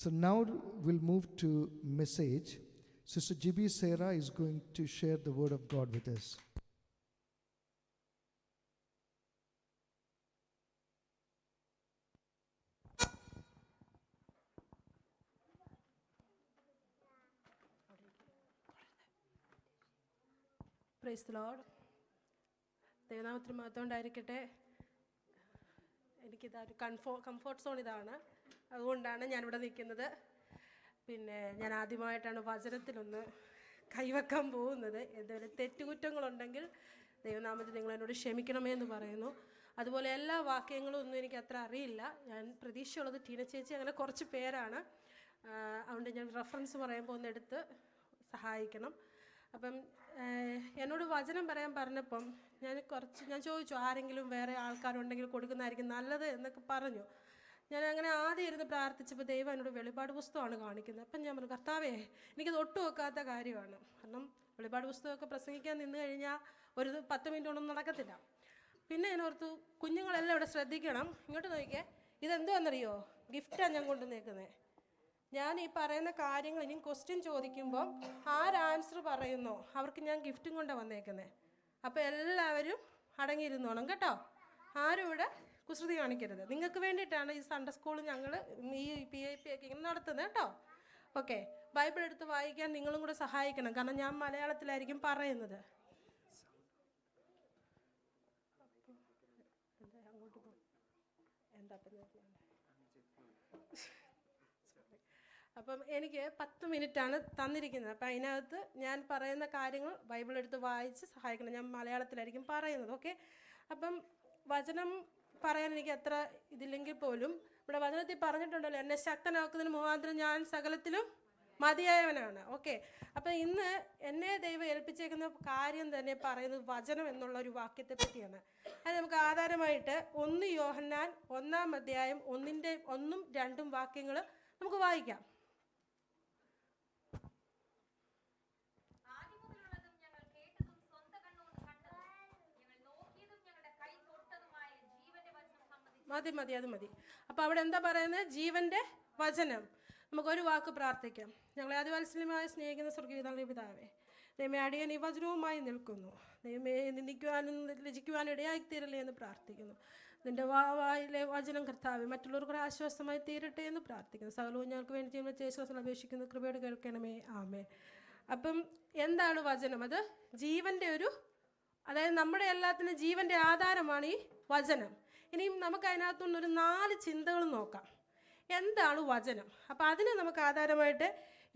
So now we'll move to message. Sister Gibi Sarah is going to share the word of God with us. Praise the Lord. ദൈവനാമത്തിന് മഹത്വം ഉണ്ടായിരിക്കട്ടെ. എനിക്കിതാ ഒരു comfort zone ഇതാണ്, അതുകൊണ്ടാണ് ഞാനിവിടെ നിൽക്കുന്നത്. പിന്നെ ഞാൻ ആദ്യമായിട്ടാണ് വചനത്തിലൊന്ന് കൈവെക്കാൻ പോകുന്നത്. എന്തെങ്കിലും തെറ്റുകുറ്റങ്ങളുണ്ടെങ്കിൽ ദൈവനാമത്തിൽ നിങ്ങൾ എന്നോട് ക്ഷമിക്കണമേ എന്ന് പറയുന്നു. അതുപോലെ എല്ലാ വാക്യങ്ങളും ഒന്നും എനിക്ക് അത്ര അറിയില്ല. ഞാൻ പ്രതീക്ഷയുള്ളത് ടീന ചേച്ചി അങ്ങനെ കുറച്ച് പേരാണ്. അതുകൊണ്ട് ഞാൻ റെഫറൻസ് പറയുമ്പോൾ ഒന്ന് എടുത്ത് സഹായിക്കണം. അപ്പം എന്നോട് വചനം പറയാൻ പറഞ്ഞപ്പം ഞാൻ ചോദിച്ചു, ആരെങ്കിലും വേറെ ആൾക്കാരുണ്ടെങ്കിൽ കൊടുക്കുന്നതായിരിക്കും നല്ലത് എന്നൊക്കെ പറഞ്ഞു. ഞാൻ അങ്ങനെ ആദ്യം ഇരുന്ന് പ്രാർത്ഥിച്ചപ്പോൾ ദൈവം എന്നോട് വെളിപാട് പുസ്തകമാണ് കാണിക്കുന്നത്. അപ്പം ഞാൻ പറഞ്ഞു, കർത്താവേ, എനിക്കത് ഒട്ടും വെക്കാത്ത കാര്യമാണ്. കാരണം വെളിപാട് പുസ്തകമൊക്കെ പ്രസംഗിക്കാൻ നിന്ന് കഴിഞ്ഞാൽ ഒരു 10 മിനിറ്റ് കൊണ്ടൊന്നും നടക്കത്തില്ല. പിന്നെ ഞാൻ ഓർത്തു, കുഞ്ഞുങ്ങളെല്ലാം ഇവിടെ ശ്രദ്ധിക്കണം. ഇങ്ങോട്ട് നോക്കിയേ, ഇതെന്തുവാണെന്നറിയോ? ഗിഫ്റ്റാണ് ഞാൻ കൊണ്ടുവന്നേക്കുന്നത്. ഞാൻ ഈ പറയുന്ന കാര്യങ്ങൾ ഇനിയും ക്വസ്റ്റ്യൻ ചോദിക്കുമ്പോൾ ആൻസർ പറയുന്നോ അവർക്ക് ഞാൻ ഗിഫ്റ്റും കൊണ്ടാണ് വന്നേക്കുന്നത്. അപ്പോൾ എല്ലാവരും അടങ്ങിയിരുന്നോണം കേട്ടോ. ആരും ഇവിടെ കുസൃതി കാണിക്കരുത്. നിങ്ങൾക്ക് വേണ്ടിയിട്ടാണ് ഈ സൺഡേ സ്കൂൾ ഞങ്ങൾ ഈ PIP ഒക്കെ ഇങ്ങനെ നടത്തുന്നത് കേട്ടോ. ഓക്കെ, ബൈബിൾ എടുത്ത് വായിക്കാൻ നിങ്ങളും കൂടെ സഹായിക്കണം. കാരണം ഞാൻ മലയാളത്തിലായിരിക്കും പറയുന്നത്. അങ്ങോട്ട് പോ, എന്താ അപ്പം എനിക്ക് 10 മിനിറ്റാണ് തന്നിരിക്കുന്നത്. അപ്പം അതിനകത്ത് ഞാൻ പറയുന്ന കാര്യങ്ങൾ ബൈബിൾ എടുത്ത് വായിച്ച് സഹായിക്കണം. ഞാൻ മലയാളത്തിലായിരിക്കും പറയുന്നത്. ഓക്കെ, അപ്പം വചനം പറയാൻ എനിക്ക് അത്ര ഇതില്ലെങ്കിൽ പോലും ഇവിടെ വചനത്തിൽ പറഞ്ഞിട്ടുണ്ടല്ലോ, എന്നെ ശക്തനാക്കുന്നതിന് മുഖാന്തരം ഞാൻ സകലത്തിലും മതിയായവനാണ്. ഓക്കെ, അപ്പം ഇന്ന് എന്നെ ദൈവം ഏൽപ്പിച്ചേക്കുന്ന കാര്യം തന്നെ പറയുന്നത് വചനം എന്നുള്ള ഒരു വാക്യത്തെ പറ്റിയാണ്. അത് നമുക്ക് ആധാരമായിട്ട് 1 യോഹന്നാൻ 1-ാം അധ്യായം 1-ും 2-ഉം വാക്യങ്ങൾ നമുക്ക് വായിക്കാം. മതി, അത് മതി. അപ്പോൾ അവിടെ എന്താ പറയുന്നത്? ജീവൻ്റെ വചനം. നമുക്കൊരു വാക്ക് പ്രാർത്ഥിക്കാം. ഞങ്ങളെ അതിവാത്സല്യമായി സ്നേഹിക്കുന്ന സ്വർഗീയ പിതാവേ, ദൈവമേ, അടിയൻ ഈ വചനവുമായി നിൽക്കുന്നു. ദൈവമേ, നിന്ദിക്കുവാനും ലജിക്കുവാനും ഇടയായിത്തീരല്ലേ എന്ന് പ്രാർത്ഥിക്കുന്നു. നിൻ്റെ വായിലെ വചനം കർത്താവേ മറ്റുള്ളവർക്ക് ആശ്വാസമായി തീരട്ടെ എന്ന് പ്രാർത്ഥിക്കുന്നു. സകലവും ഞങ്ങൾക്ക് വേണ്ടി ചെയ്യുന്ന യേശുവിനെ അപേക്ഷിക്കുന്നു. കൃപയോട് കേൾക്കണമേ, ആമേൻ. അപ്പം എന്താണ് വചനം? അത് ജീവൻ്റെ അതായത് നമ്മുടെ എല്ലാത്തിനും ജീവൻ്റെ ആധാരമാണ് ഈ വചനം. ഇനിയും നമുക്ക് അതിനകത്തുനിന്നൊരു 4 ചിന്തകൾ നോക്കാം. എന്താണ് വചനം? അപ്പം അതിന് നമുക്ക് ആധാരമായിട്ട്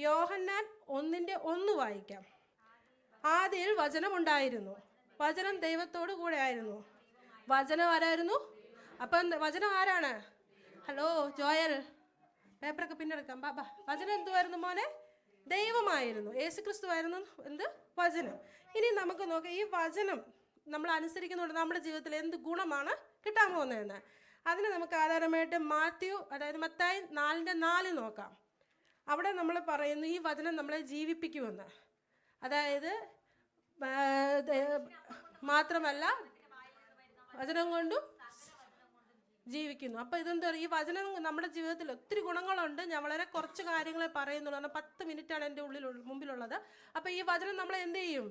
യോഹന്നാൻ 1:1 വായിക്കാം. ആദിയിൽ വചനം ഉണ്ടായിരുന്നു, വചനം ദൈവത്തോടു കൂടെ ആയിരുന്നു, വചനം ആരായിരുന്നു? അപ്പം വചനം ആരാണ്? ഹലോ ജോയൽ, പേപ്പറൊക്കെ പിന്നെടുക്കാം. ബാബാ, വചനം എന്തുവായിരുന്നു മോനെ? ദൈവമായിരുന്നു. യേശുക്രിസ്തു ആയിരുന്നു എന്ത്? വചനം. ഇനി നമുക്ക് നോക്കാം, ഈ വചനം നമ്മൾ അനുസരിക്കുന്നുണ്ട് നമ്മുടെ ജീവിതത്തിൽ എന്ത് ഗുണമാണ് കിട്ടാൻ പോകുന്നതെന്ന്. അതിന് നമുക്ക് ആധാരമായിട്ട് മത്തായി 4:4 നോക്കാം. അവിടെ നമ്മൾ പറയുന്നു ഈ വചനം നമ്മളെ ജീവിപ്പിക്കുമെന്ന്. അതായത് മാത്രമല്ല വചനം കൊണ്ടും ജീവിക്കുന്നു. അപ്പോൾ ഇതെന്താ, ഈ വചനം നമ്മുടെ ജീവിതത്തിൽ ഒത്തിരി ഗുണങ്ങളുണ്ട്. ഞാൻ വളരെ കുറച്ച് കാര്യങ്ങളെ പറയുന്നുള്ളൂ, കാരണം 10 മിനിറ്റാണ് എൻ്റെ മുമ്പിലുള്ളത്. അപ്പോൾ ഈ വചനം നമ്മളെ എന്ത് ചെയ്യും?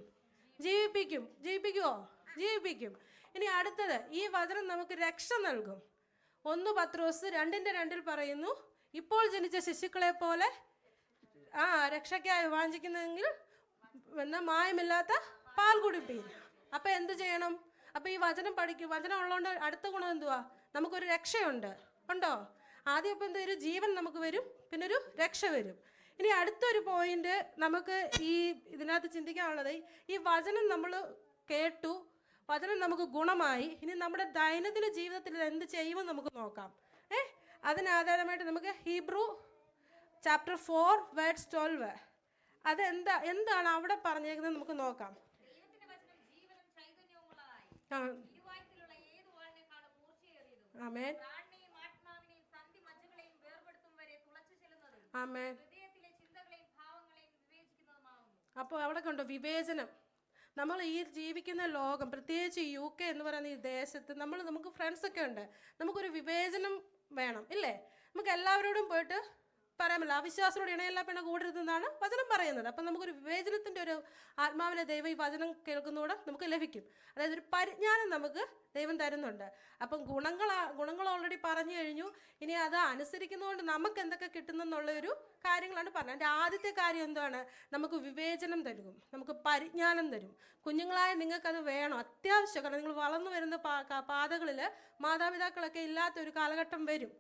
ജീവിപ്പിക്കുമോ? ജീവിപ്പിക്കും. ഇനി അടുത്തത്, ഈ വചനം നമുക്ക് രക്ഷ നൽകും. 1 പത്രോസ് 2:2 പറയുന്നു, ഇപ്പോൾ ജനിച്ച ശിശുക്കളെ പോലെ രക്ഷയ്ക്കായി വാഞ്ചിക്കുന്നെങ്കിൽ മായമില്ലാത്ത പാൽ കുടിപ്പീൻ. അപ്പം എന്ത് ചെയ്യണം? അപ്പം ഈ വചനം പഠിക്കും. വചനം ഉള്ളതുകൊണ്ട് അടുത്ത ഗുണം എന്തുവാ? നമുക്കൊരു രക്ഷയുണ്ട്. ഉണ്ടോ? ആദ്യം ഇപ്പം എന്തൊരു ജീവൻ നമുക്ക് വരും, പിന്നെ ഒരു രക്ഷ വരും. ഇനി അടുത്തൊരു പോയിന്റ് നമുക്ക് ഈ ഇതിനകത്ത് ചിന്തിക്കാനുള്ളത്, ഈ വചനം നമ്മൾ കേട്ടു, വചനം നമുക്ക് ഗുണമായി. ഇനി നമ്മുടെ ദൈനംദിന ജീവിതത്തിൽ എന്ത് ചെയ്യുമെന്ന് നമുക്ക് നോക്കാം. അതിനാധാരമായിട്ട് നമുക്ക് ഹീബ്രു ചാപ്റ്റർ 4:12 എന്താണ് അവിടെ പറഞ്ഞേക്കുന്നത് നമുക്ക് നോക്കാം. ആമേൻ, ആമേൻ. അപ്പോൾ അവിടെ കണ്ടോ വിവേചനം? നമ്മൾ ഈ ജീവിക്കുന്ന ലോകം, പ്രത്യേകിച്ച് UK എന്ന് പറയുന്ന ഈ ദേശത്ത് നമുക്ക് ഫ്രണ്ട്സൊക്കെ ഉണ്ട്. നമുക്കൊരു വിവേചനം വേണം, ഇല്ലേ? നമുക്ക് എല്ലാവരോടും പോയിട്ട് പറയാമല്ലോ, അവിശ്വാസത്തോട് ഇണയല്ല പെണ്ണ കൂടരുതെന്നാണ് വചനം പറയുന്നത്. അപ്പം നമുക്കൊരു വിവേചനത്തിൻ്റെ ഒരു ആത്മാവിനെ ദൈവം ഈ വചനം കേൾക്കുന്നതോടെ നമുക്ക് ലഭിക്കും. അതായത് ഒരു പരിജ്ഞാനം നമുക്ക് ദൈവം തരുന്നുണ്ട്. അപ്പം ഗുണങ്ങൾ ഓൾറെഡി പറഞ്ഞു കഴിഞ്ഞു. ഇനി അത് അനുസരിക്കുന്നതുകൊണ്ട് നമുക്ക് എന്തൊക്കെ കിട്ടുന്നെന്നുള്ളൊരു കാര്യങ്ങളാണ് പറഞ്ഞത്. എൻ്റെ ആദ്യത്തെ കാര്യം എന്താണ്? നമുക്ക് വിവേചനം തരും, നമുക്ക് പരിജ്ഞാനം തരും. കുഞ്ഞുങ്ങളായ നിങ്ങൾക്കത് വേണം, അത്യാവശ്യം. കാരണം നിങ്ങൾ വളർന്നു വരുന്ന പാതകളിൽ മാതാപിതാക്കളൊക്കെ ഇല്ലാത്തൊരു കാലഘട്ടം വരും.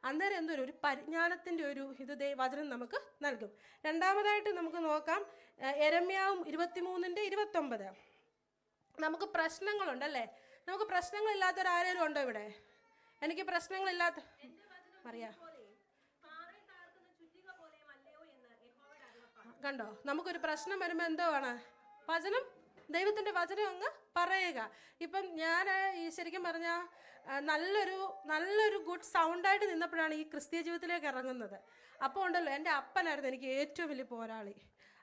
അന്നേരം എന്തൊരു ഒരു പരിജ്ഞാനത്തിൻ്റെ ഒരു ഇത് വചനം നമുക്ക് നൽകും. രണ്ടാമതായിട്ട് നമുക്ക് നോക്കാം യെരമ്യാവ് 23:29. നമുക്ക് പ്രശ്നങ്ങളുണ്ടല്ലേ? നമുക്ക് പ്രശ്നങ്ങളില്ലാത്തൊരാരേലും ഉണ്ടോ ഇവിടെ? എനിക്ക് പ്രശ്നങ്ങളില്ലാത്ത അറിയാം. കണ്ടോ, നമുക്കൊരു പ്രശ്നം വരുമ്പോൾ എന്തുവാണ്? വചനം, ദൈവത്തിൻ്റെ വചനം അങ്ങ് പറയുക. ഇപ്പം ഞാൻ ഈ ശരിക്കും പറഞ്ഞാൽ നല്ലൊരു ഗുഡ് സൗണ്ടായിട്ട് നിന്നപ്പോഴാണ് ഈ ക്രിസ്തീയ ജീവിതത്തിലേക്ക് ഇറങ്ങുന്നത്. അപ്പോൾ ഉണ്ടല്ലോ, എൻ്റെ അപ്പനായിരുന്നു എനിക്ക് ഏറ്റവും വലിയ പോരാളി.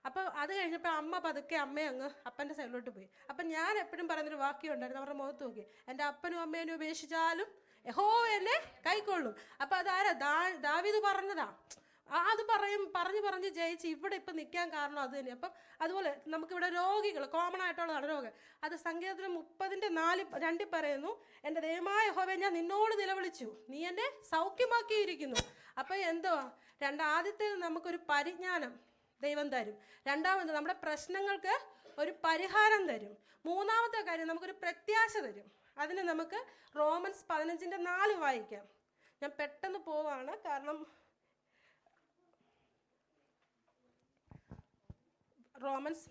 അപ്പോൾ അത് കഴിഞ്ഞപ്പോൾ അമ്മ പതുക്കെ അമ്മയെ അങ്ങ് അപ്പൻ്റെ സൈഡിലോട്ട് പോയി. അപ്പം ഞാൻ എപ്പോഴും പറയുന്നൊരു വാക്യം ഉണ്ടായിരുന്നു, അവരുടെ മുഖത്ത് നോക്കി, എൻ്റെ അപ്പനും അമ്മേനും ഉപേക്ഷിച്ചാലും യഹോവ എന്നെ കൈക്കൊള്ളും. അപ്പം അതാരാ? ദാവീദ് പറഞ്ഞതാ. അത് പറഞ്ഞ് ജയിച്ച് ഇവിടെ ഇപ്പം നിൽക്കാൻ കാരണം അത് തന്നെ. അപ്പം അതുപോലെ നമുക്കിവിടെ രോഗികൾ കോമൺ ആയിട്ടുള്ളതാണ് രോഗം. അത് സങ്കീർത്തനം 30:4 പറയുന്നു, എൻ്റെ ദൈവമായ യഹോവേ ഞാൻ നിന്നോട് നിലവിളിച്ചു, നീ എന്നെ സൗഖ്യമാക്കിയിരിക്കുന്നു. അപ്പം എന്തുവാ? ആദ്യത്തെ നമുക്കൊരു പരിജ്ഞാനം ദൈവം തരും. രണ്ടാമത് നമ്മുടെ പ്രശ്നങ്ങൾക്ക് ഒരു പരിഹാരം തരും. മൂന്നാമത്തെ കാര്യം നമുക്കൊരു പ്രത്യാശ തരും. അതിന് നമുക്ക് റോമൻസ് 15:4 വായിക്കാം. ഞാൻ പെട്ടെന്ന് പോവാണ്, കാരണം റോമൻസ്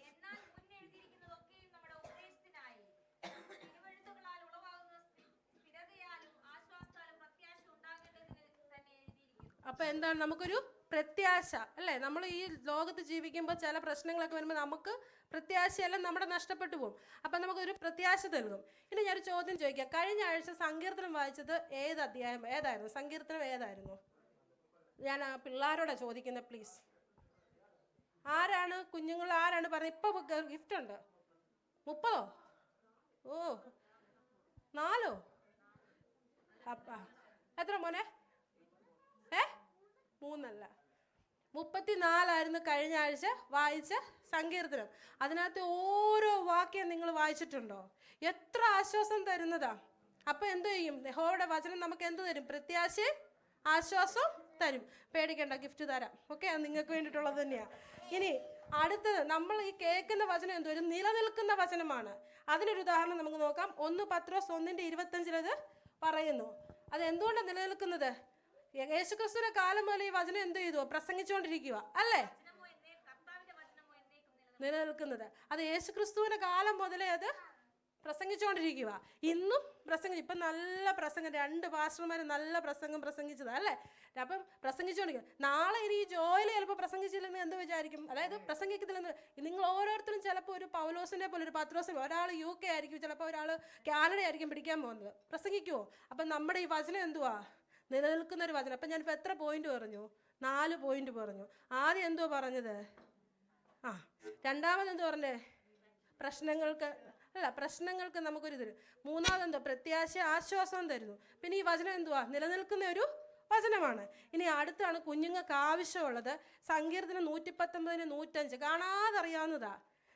അപ്പൊ എന്താണ്? നമുക്കൊരു പ്രത്യാശ അല്ലേ? നമ്മൾ ഈ ലോകത്ത് ജീവിക്കുമ്പോൾ ചില പ്രശ്നങ്ങളൊക്കെ വരുമ്പോൾ നമുക്ക് പ്രത്യാശയെല്ലാം നമ്മുടെ നഷ്ടപ്പെട്ടു പോകും. അപ്പം നമുക്കൊരു പ്രത്യാശ നൽകും. ഇനി ഞാനൊരു ചോദ്യം ചോദിക്കാം. കഴിഞ്ഞ ആഴ്ച സങ്കീർത്തനം വായിച്ചത് ഏതായിരുന്നു? സങ്കീർത്തനം ഏതായിരുന്നു? ഞാൻ ആ പിള്ളേരോടാ ചോദിക്കുന്നത്, പ്ലീസ്. ആരാണ് കുഞ്ഞുങ്ങൾ? ആരാണ് പറഞ്ഞത്? ഇപ്പൊ ഗിഫ്റ്റ് ഉണ്ട്. 30? ഓ, 4? എത്ര മോനെ? 3 34 കഴിഞ്ഞ ആഴ്ച വായിച്ച സങ്കീർത്തനം. അതിനകത്ത് ഓരോ വാക്യം നിങ്ങൾ വായിച്ചിട്ടുണ്ടോ? എത്ര ആശ്വാസം തരുന്നതാ. അപ്പൊ എന്ത് ചെയ്യും? യഹോവയുടെ വചനം നമുക്ക് എന്ത് തരും? പ്രത്യാശയും ആശ്വാസവും തരും. പേടിക്കണ്ട, ഗിഫ്റ്റ് തരാം. ഓക്കെ, അത് നിങ്ങൾക്ക് വേണ്ടിയിട്ടുള്ളത് തന്നെയാണ്. ഇനി അടുത്തത്, നമ്മൾ ഈ കേൾക്കുന്ന വചനം എന്തോ ഒരു നിലനിൽക്കുന്ന വചനമാണ്. അതിനൊരു ഉദാഹരണം നമുക്ക് നോക്കാം. 1 പത്രോസ് 1:25 പറയുന്നു. അത് എന്തുകൊണ്ടാണ് നിലനിൽക്കുന്നത്? യേശുക്രിസ്തുവിന്റെ കാലം മുതൽ ഈ വചനം എന്ത് ചെയ്തു? പ്രസംഗിച്ചുകൊണ്ടിരിക്കുക അല്ലേ? നിലനിൽക്കുന്നത് അത് യേശുക്രിസ്തുവിന്റെ കാലം മുതലേ അത് പ്രസംഗിച്ചുകൊണ്ടിരിക്കുക. ഇന്നും ഇപ്പം നല്ല പ്രസംഗം, 2 പാസ്റ്റർമാർ നല്ല പ്രസംഗം പ്രസംഗിച്ചതാ അല്ലേ? അപ്പം പ്രസംഗിച്ചുകൊണ്ടിരിക്കുക. നാളെ ഇനി ഈ ജോയിൽ ചിലപ്പോൾ പ്രസംഗിച്ചില്ലെന്ന് എന്ത് വിചാരിക്കും? അതായത് പ്രസംഗിക്കത്തില്ലെന്ന്. നിങ്ങൾ ഓരോരുത്തരും ചിലപ്പോൾ ഒരു പൗലോസിനെ പോലെ, ഒരു പത്രോസിനെ, ഒരാൾ UK ആയിരിക്കും, ചിലപ്പോൾ ഒരാൾ കാനഡ ആയിരിക്കും പിടിക്കാൻ പോകുന്നത്. പ്രസംഗിക്കുമോ? അപ്പം നമ്മുടെ ഈ വചനം എന്തുവാ? നിലനിൽക്കുന്ന ഒരു വചനം. അപ്പം ഞാനിപ്പോൾ എത്ര പോയിന്റ് പറഞ്ഞു? 4 പോയിന്റ് പറഞ്ഞു. ആദ്യം എന്തുവാ പറഞ്ഞത്? രണ്ടാമത് എന്തു പറഞ്ഞേ? പ്രശ്നങ്ങൾക്ക് നമുക്കൊരു തരും. മൂന്നാമതെന്തോ? പ്രത്യാശ ആശ്വാസം തരുന്നു. പിന്നെ ഈ വചനം എന്തുവാ? നിലനിൽക്കുന്ന ഒരു വചനമാണ്. ഇനി അടുത്താണ് കുഞ്ഞുങ്ങൾക്ക് ആവശ്യമുള്ളത്. സങ്കീർത്തനം 119:105 കാണാതറിയാവുന്നതാ.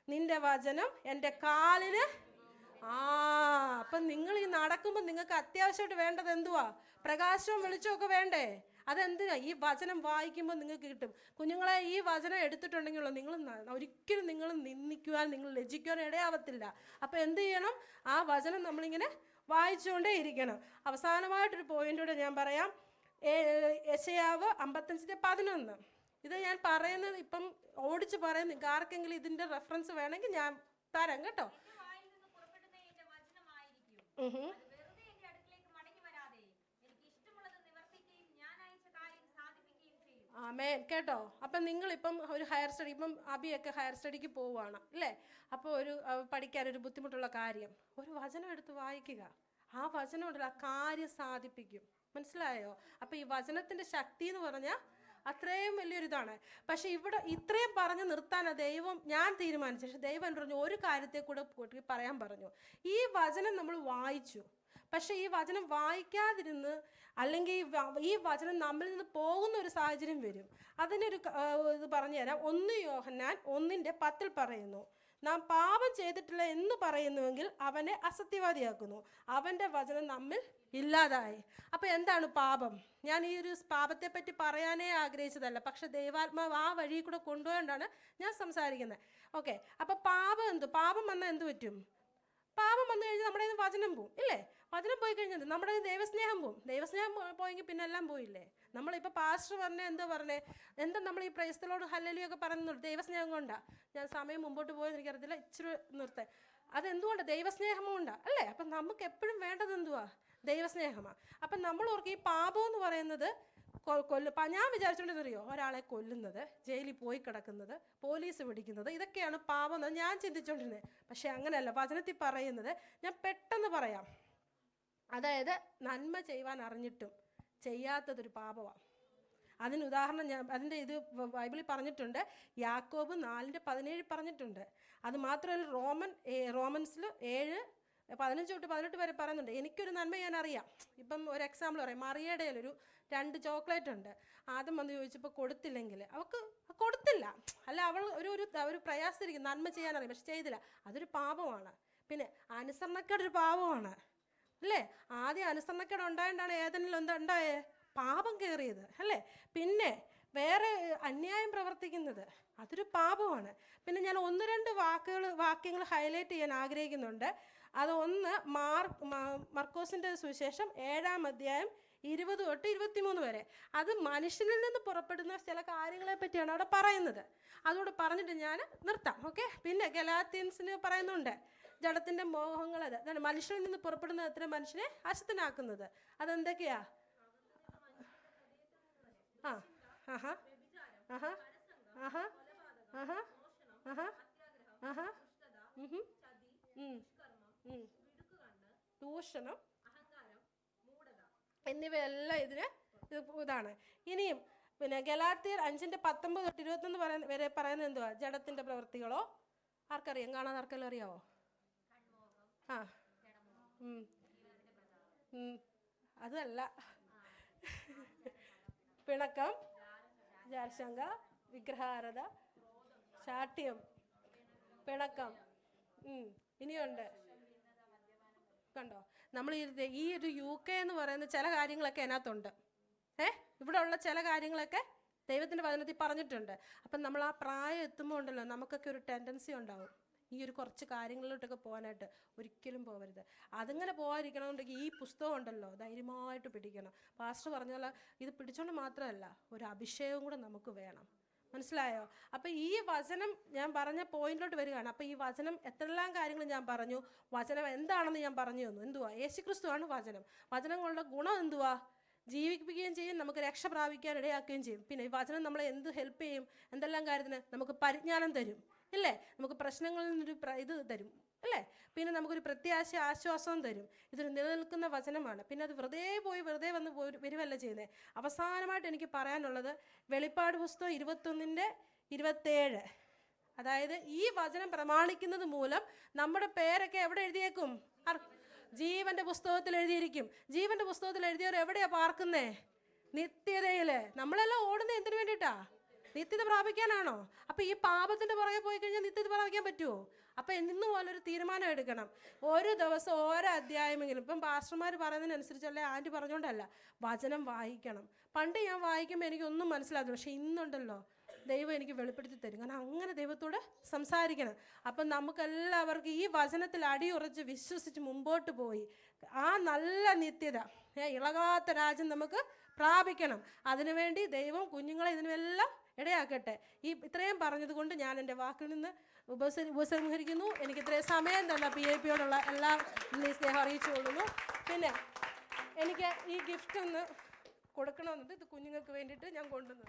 നിന്റെ വചനം എൻ്റെ കാലിന്. അപ്പം നിങ്ങൾ ഈ നടക്കുമ്പോൾ നിങ്ങൾക്ക് അത്യാവശ്യമായിട്ട് വേണ്ടത് എന്തുവാ? പ്രകാശവും വെളിച്ചമൊക്കെ വേണ്ടേ? അതെന്തിനാ? ഈ വചനം വായിക്കുമ്പോൾ നിങ്ങൾക്ക് കിട്ടും. കുഞ്ഞുങ്ങളെ, ഈ വചനം എടുത്തിട്ടുണ്ടെങ്കിലോ നിങ്ങൾ ഒരിക്കലും നിങ്ങൾ നിന്ദിക്കുവാൻ, നിങ്ങൾ ലജ്ജിക്കുവാൻ ഇടയാവത്തില്ല. അപ്പം എന്ത് ചെയ്യണം? ആ വചനം നമ്മളിങ്ങനെ വായിച്ചുകൊണ്ടേ ഇരിക്കണം. അവസാനമായിട്ടൊരു പോയിന്റൂടെ ഞാൻ പറയാം. യെശയ്യാവ് 55:11. ഇത് ഞാൻ പറയുന്നത് ഇപ്പം ഓടിച്ച് പറയും. നിങ്ങൾക്ക് ആർക്കെങ്കിലും ഇതിൻ്റെ റെഫറൻസ് വേണമെങ്കിൽ ഞാൻ തരാം കേട്ടോ. ആമേൻ. കേട്ടോ? അപ്പം നിങ്ങളിപ്പം ഒരു ഹയർ സ്റ്റഡി, ഇപ്പം അബിയൊക്കെ ഹയർ സ്റ്റഡിക്ക് പോവുകയാണ് അല്ലേ? അപ്പോൾ ഒരു പഠിക്കാനൊരു ബുദ്ധിമുട്ടുള്ള കാര്യം ഒരു വചനം എടുത്ത് വായിക്കുക. ആ വചനം ഉണ്ടല്ലോ, ആ കാര്യം സാധിപ്പിക്കും. മനസ്സിലായോ? അപ്പം ഈ വചനത്തിൻ്റെ ശക്തി എന്ന് പറഞ്ഞാൽ അത്രയും വലിയൊരിതാണ്. പക്ഷെ ഇവിടെ ഇത്രയും പറഞ്ഞ് നിർത്താനാണ് ദൈവം ഞാൻ തീരുമാനിച്ചു. പക്ഷെ ദൈവം എന്ന് പറഞ്ഞു ഒരു കാര്യത്തെ കൂടെ പറയാൻ പറഞ്ഞു. ഈ വചനം നമ്മൾ വായിച്ചു, പക്ഷെ ഈ വചനം വായിക്കാതിരുന്ന് അല്ലെങ്കിൽ ഈ വചനം നമ്മിൽ നിന്ന് പോകുന്ന ഒരു സാഹചര്യം വരും. അതിനൊരു ഇത് പറഞ്ഞുതരാം. 1 യോഹന്നാൻ 1:10 പറയുന്നു, നാം പാപം ചെയ്തിട്ടില്ല എന്ന് പറയുന്നുവെങ്കിൽ അവനെ അസത്യവാദിയാക്കുന്നു, അവൻ്റെ വചനം നമ്മിൽ ഇല്ലാതായി. അപ്പം എന്താണ് പാപം? ഞാൻ ഈ ഒരു പാപത്തെ പറ്റി പറയാനേ ആഗ്രഹിച്ചതല്ല, പക്ഷെ ദൈവാത്മാവ് ആ വഴി കൂടെ കൊണ്ടുപോകൊണ്ടാണ് ഞാൻ സംസാരിക്കുന്നത്. ഓക്കെ, അപ്പം പാപം വന്നാൽ എന്ത് പറ്റും? പാപം വന്നു കഴിഞ്ഞാൽ നമ്മുടെ കയ്യിൽ നിന്ന് വചനം പോവും, ഇല്ലേ? വചനം പോയി കഴിഞ്ഞാൽ നമ്മുടെ ദൈവസ്നേഹം പോവും. ദൈവസ്നേഹം പോയെങ്കിൽ പിന്നെ എല്ലാം പോയില്ലേ? നമ്മളിപ്പോൾ പാസ്റ്റർ പറഞ്ഞേ എന്താ നമ്മൾ ഈ പ്രൈസ്തലോട് ഹല്ലേലൂയൊക്കെ പറയുന്നുള്ളൂ? ദൈവസ്നേഹം കൊണ്ടാണ്. ഞാൻ സമയം മുമ്പോട്ട് പോയെന്ന് എനിക്കറിയത്തില്ല, ഇച്ചിരി നിർത്താൻ. അതെന്തുകൊണ്ടാണ്? ദൈവസ്നേഹം കൊണ്ടാണ്, അല്ലേ? അപ്പം നമുക്ക് എപ്പോഴും വേണ്ടത് എന്തുവാ? ദൈവസ്നേഹമാണ്. അപ്പം നമ്മൾ ഓർക്കും ഈ പാപം എന്ന് പറയുന്നത് ഞാൻ വിചാരിച്ചോണ്ടെന്നറിയോ, ഒരാളെ കൊല്ലുന്നത്, ജയിലിൽ പോയി കിടക്കുന്നത്, പോലീസ് പിടിക്കുന്നത്, ഇതൊക്കെയാണ് പാപം എന്ന് ഞാൻ ചിന്തിച്ചോണ്ടിരുന്നത്. പക്ഷെ അങ്ങനെയല്ല വചനത്തിൽ പറയുന്നത്. ഞാൻ പെട്ടെന്ന് പറയാം. അതായത് നന്മ ചെയ്യുവാൻ അറിഞ്ഞിട്ടും ചെയ്യാത്തതൊരു പാപമാണ്. അതിന് ഉദാഹരണം അതിൻ്റെ ഇത് ബൈബിളിൽ പറഞ്ഞിട്ടുണ്ട്. യാക്കോബ് 4:17 പറഞ്ഞിട്ടുണ്ട്. അത് മാത്രമല്ല റോമൻസിൽ 7:15-18 വരെ പറയുന്നുണ്ട്. എനിക്കൊരു നന്മ ഞാൻ അറിയാം. ഇപ്പം ഒരു എക്സാമ്പിൾ പറയാം. മറിയയുടെ ഒരു 2 ചോക്ലേറ്റ് ഉണ്ട്. ആദ്യം വന്ന് ചോദിച്ചപ്പോൾ കൊടുത്തില്ലെങ്കിൽ അവൾക്ക് കൊടുത്തില്ല. അല്ല, അവൾ ഒരു പ്രയാസത്തിരിക്കും. നന്മ ചെയ്യാനറിയാം, പക്ഷെ ചെയ്തില്ല. അതൊരു പാപമാണ്. പിന്നെ അനുസരണക്കേടൊരു പാപമാണ്, അല്ലേ? ആദ്യം അനുസരണക്കേട് ഉണ്ടായതുകൊണ്ടാണ് ഏതെങ്കിലും ഉണ്ടായേ പാപം കയറിയത്, അല്ലേ? പിന്നെ വേറെ അന്യായം പ്രവർത്തിക്കുന്നത് അതൊരു പാപമാണ്. പിന്നെ ഞാൻ 1-2 വാക്യങ്ങൾ ഹൈലൈറ്റ് ചെയ്യാൻ ആഗ്രഹിക്കുന്നുണ്ട്. അത് മർക്കോസിൻ്റെ സുവിശേഷം 7:20-23 വരെ. അത് മനുഷ്യനിൽ നിന്ന് പുറപ്പെടുന്ന ചില കാര്യങ്ങളെ പറ്റിയാണ് അവിടെ പറയുന്നത്. അതുകൊണ്ട് പറഞ്ഞിട്ട് ഞാൻ നിർത്താം, ഓക്കെ? പിന്നെ ഗലാത്യൻസിന് പറയുന്നുണ്ട്, ജഡത്തിൻ്റെ മോഹങ്ങൾ അതാണ് മനുഷ്യനിൽ നിന്ന് പുറപ്പെടുന്നത് അത്ര മനുഷ്യനെ അശുദ്ധനാക്കുന്നത്. അതെന്തൊക്കെയാ? ദൂഷണം, എന്നിവയെല്ലാം ഇതാണ്. ഇനിയും പിന്നെ ഗലാത്യർ 5:19-21 വരെ പറയുന്നത് എന്തുവാ? ജഡത്തിന്റെ പ്രവൃത്തികളോ ആർക്കറിയാം? കാണാൻ ആർക്കെല്ലാം അറിയാവോ? അതല്ല. പിണക്കം, ജാരശങ്ക, വിഗ്രഹാരത, ശാഠ്യം, പിണക്കം. ഇനിയുണ്ട്, കണ്ടോ? നമ്മൾ ഈ ഒരു UK എന്ന് പറയുന്ന ചില കാര്യങ്ങളൊക്കെ അതിനകത്തുണ്ട്. ഇവിടെ ഉള്ള ചില കാര്യങ്ങളൊക്കെ ദൈവത്തിൻ്റെ വചനത്തിൽ പറഞ്ഞിട്ടുണ്ട്. അപ്പം നമ്മൾ ആ പ്രായം എത്തുമ്പോൾ ഉണ്ടല്ലോ, നമുക്കൊക്കെ ഒരു ടെൻഡൻസി ഉണ്ടാവും ഈ ഒരു കുറച്ച് കാര്യങ്ങളിലോട്ടൊക്കെ പോകാനായിട്ട്. ഒരിക്കലും പോകരുത്. അതിങ്ങനെ പോകാതിരിക്കണമെന്നുണ്ടെങ്കിൽ ഈ പുസ്തകം ഉണ്ടല്ലോ ധൈര്യമായിട്ട് പിടിക്കണം. പാസ്റ്റർ പറഞ്ഞ പോലെ ഇത് പിടിച്ചോണ്ട് മാത്രമല്ല, ഒരു അഭിഷേകം കൂടെ നമുക്ക് വേണം. മനസ്സിലായോ? അപ്പം ഈ വചനം ഞാൻ പറഞ്ഞ പോയിന്റിലോട്ട് വരികയാണ്. അപ്പം ഈ വചനം എത്രയെല്ലാം കാര്യങ്ങൾ ഞാൻ പറഞ്ഞു. വചനം എന്താണെന്ന് ഞാൻ പറഞ്ഞു തന്നു. എന്തുവാ? യേശുക്രിസ്തുവാണ് വചനം. വചനങ്ങളുടെ ഗുണം എന്തുവാ? ജീവിപ്പിക്കുകയും ചെയ്യും, നമുക്ക് രക്ഷ പ്രാപിക്കാൻ ഇടയാക്കുകയും ചെയ്യും. പിന്നെ ഈ വചനം നമ്മളെ എന്ത് ഹെൽപ്പ് ചെയ്യും? എന്തെല്ലാം കാര്യത്തിന്? നമുക്ക് പരിജ്ഞാനം തരും, ഇല്ലേ? നമുക്ക് പ്രശ്നങ്ങളിൽ നിന്നൊരു ഇത് തരും, അല്ലേ? പിന്നെ നമുക്കൊരു പ്രത്യാശ, ആശ്വാസവും തരും. ഇതൊരു നിലനിൽക്കുന്ന വചനമാണ്. പിന്നെ അത് വെറുതെ വന്ന് വരുവല്ല ചെയ്യുന്നത്. അവസാനമായിട്ട് എനിക്ക് പറയാനുള്ളത് വെളിപ്പാട് പുസ്തകം 21:27. അതായത് ഈ വചനം പ്രമാണിക്കുന്നത് മൂലം നമ്മുടെ പേരൊക്കെ എവിടെ എഴുതിയേക്കും? ജീവന്റെ പുസ്തകത്തിൽ എഴുതിയിരിക്കും. ജീവന്റെ പുസ്തകത്തിൽ എഴുതിയവർ എവിടെയാ പാർക്കുന്നേ? നിത്യതയില്. നമ്മളെല്ലാം ഓടുന്നത് എന്തിനു വേണ്ടിയിട്ടാ? നിത്യത പ്രാപിക്കാനാണോ? അപ്പൊ ഈ പാപത്തിന്റെ പുറകെ പോയി കഴിഞ്ഞാൽ നിത്യത പ്രാപിക്കാൻ പറ്റുമോ? അപ്പൊ ഇന്ന് പോലൊരു തീരുമാനം എടുക്കണം. ഒരു ദിവസം ഓരോ അധ്യായമെങ്കിലും, ഇപ്പം പാസ്റ്റർമാർ പറയുന്നതിനനുസരിച്ചല്ല, ആൻറ്റി പറഞ്ഞുകൊണ്ടല്ല, വചനം വായിക്കണം. പണ്ട് ഞാൻ വായിക്കുമ്പോൾ എനിക്കൊന്നും മനസ്സിലാകുന്നു, പക്ഷെ ഇന്നുണ്ടല്ലോ ദൈവം എനിക്ക് വെളിപ്പെടുത്തി തരും. കാരണം അങ്ങനെ ദൈവത്തോട് സംസാരിക്കണം. അപ്പം നമുക്കെല്ലാവർക്കും ഈ വചനത്തിൽ അടിയുറച്ച് വിശ്വസിച്ച് മുമ്പോട്ട് പോയി ആ നല്ല നിത്യത, ഇളകാത്ത രാജ്യം നമുക്ക് പ്രാപിക്കണം. അതിനുവേണ്ടി ദൈവം കുഞ്ഞുങ്ങളെ ഇതിനെല്ലാം ഇടയാക്കട്ടെ. ഇത്രയും പറഞ്ഞത് കൊണ്ട് ഞാൻ എൻ്റെ വാക്കിൽ നിന്ന് ഉപസംഹരിക്കുന്നു. എനിക്ക് ഇത്രയും സമയം തന്ന PIPയോടുള്ള എല്ലാം സ്നേഹം അറിയിച്ചുകൊള്ളുന്നു. പിന്നെ എനിക്ക് ഈ ഗിഫ്റ്റ് ഒന്ന് കൊടുക്കണമെന്നുണ്ട്. ഇത് കുഞ്ഞുങ്ങൾക്ക് വേണ്ടിയിട്ട് ഞാൻ കൊണ്ടുവന്നു.